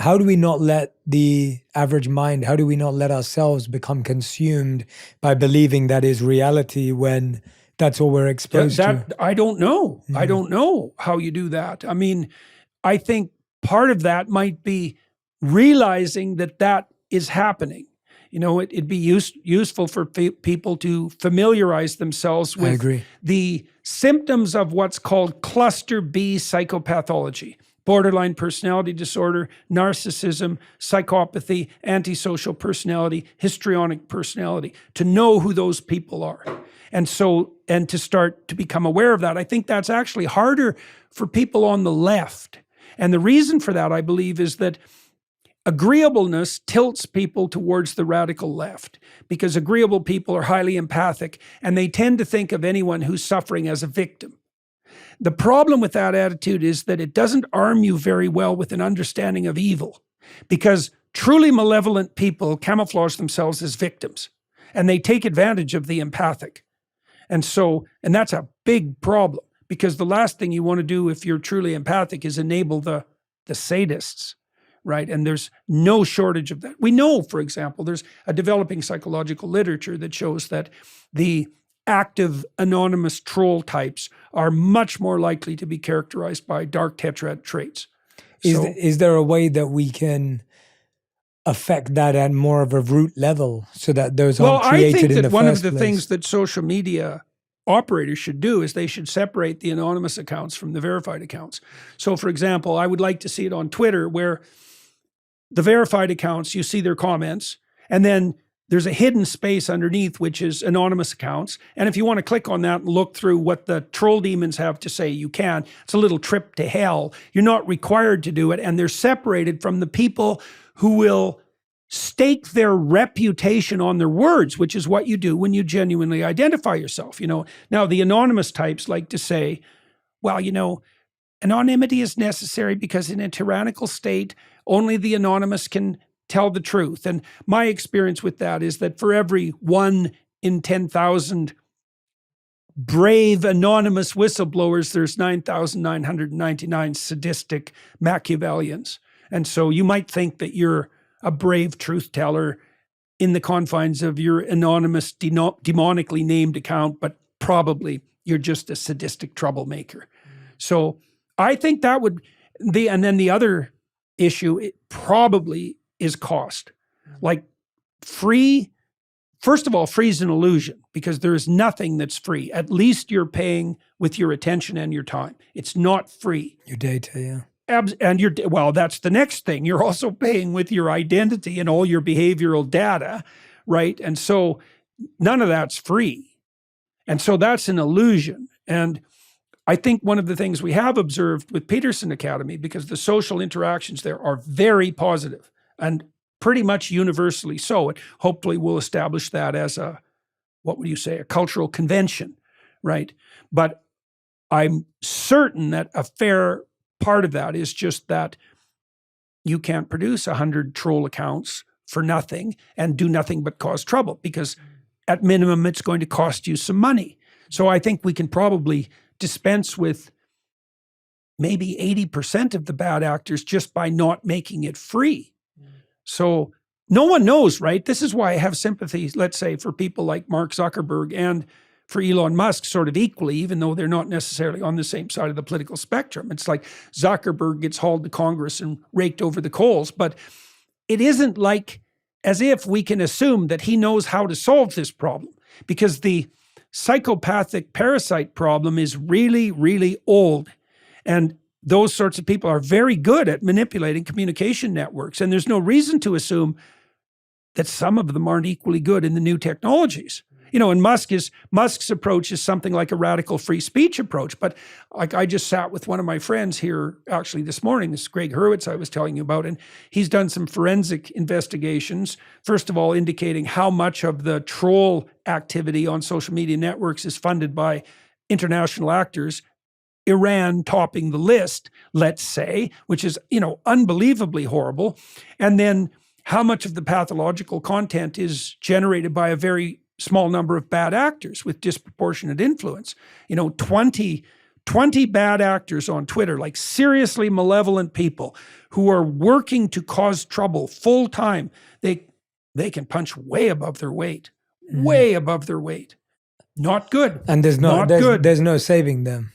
how do we not let the average mind, how do we not let ourselves become consumed by believing that is reality when that's all we're exposed to? I don't know. I don't know how you do that. I mean, I think part of that might be realizing that that is happening. You know, it'd be useful for people to familiarize themselves with the symptoms of what's called cluster B psychopathology: borderline personality disorder, narcissism, psychopathy, antisocial personality, histrionic personality, to know who those people are. And to start to become aware of that. I think that's actually harder for people on the left. And the reason for that, I believe, is that agreeableness tilts people towards the radical left, because agreeable people are highly empathic and they tend to think of anyone who's suffering as a victim. The problem with that attitude is that it doesn't arm you very well with an understanding of evil, because truly malevolent people camouflage themselves as victims and they take advantage of the empathic. And that's a big problem, because the last thing you want to do if you're truly empathic is enable the sadists. Right. And there's no shortage of that. We know, for example, there's a developing psychological literature that shows that the active anonymous troll types are much more likely to be characterized by dark tetrad traits. Is there a way that we can affect that at more of a root level so that those aren't created in the first place? Well, I think that one of the things that social media operators should do is they should separate the anonymous accounts from the verified accounts. So, for example, I would like to see it on Twitter where the verified accounts, you see their comments, and then there's a hidden space underneath, which is anonymous accounts. And if you want to click on that and look through what the troll demons have to say, you can. It's a little trip to hell. You're not required to do it. And they're separated from the people who will stake their reputation on their words, which is what you do when you genuinely identify yourself. You know, now the anonymous types like to say, well, you know, anonymity is necessary because in a tyrannical state, only the anonymous can tell the truth. And my experience with that is that for every 1 in 10,000 brave anonymous whistleblowers, there's 9,999 sadistic Machiavellians. And so you might think that you're a brave truth teller in the confines of your anonymous demonically named account, but probably you're just a sadistic troublemaker. So I think that would and then the other issue, it probably is cost. Like free, first of all, free is an illusion because there is nothing that's free. At least you're paying with your attention and your time. It's not free. Your data, yeah. And well, that's the next thing. You're also paying with your identity and all your behavioral data, right? And so none of that's free. And so that's an illusion. And I think one of the things we have observed with Peterson Academy, because the social interactions there are very positive and pretty much universally so. And hopefully we'll establish that as a, what would you say, a cultural convention, right? But I'm certain that a fair part of that is just that you can't produce 100 troll accounts for nothing and do nothing but cause trouble, because at minimum it's going to cost you some money. So I think we can probably dispense with maybe 80% of the bad actors just by not making it free. So no one knows, right? This is why I have sympathy, let's say, for people like Mark Zuckerberg and for Elon Musk sort of equally, even though they're not necessarily on the same side of the political spectrum. It's like Zuckerberg gets hauled to Congress and raked over the coals, but it isn't like as if we can assume that he knows how to solve this problem, because the psychopathic parasite problem is really, really old. And those sorts of people are very good at manipulating communication networks. And there's no reason to assume that some of them aren't equally good in the new technologies. You know, and Musk's approach is something like a radical free speech approach. But like I just sat with one of my friends here actually this morning, this Greg Hurwitz I was telling you about, and he's done some forensic investigations, first of all indicating how much of the troll activity on social media networks is funded by international actors, Iran topping the list, let's say, which is, you know, unbelievably horrible. And then how much of the pathological content is generated by a very small number of bad actors with disproportionate influence. You know, 20 20 bad actors on Twitter, like seriously malevolent people who are working to cause trouble full time, they can punch way above their weight, way above their weight. Not good. And there's Not good. there's no saving them.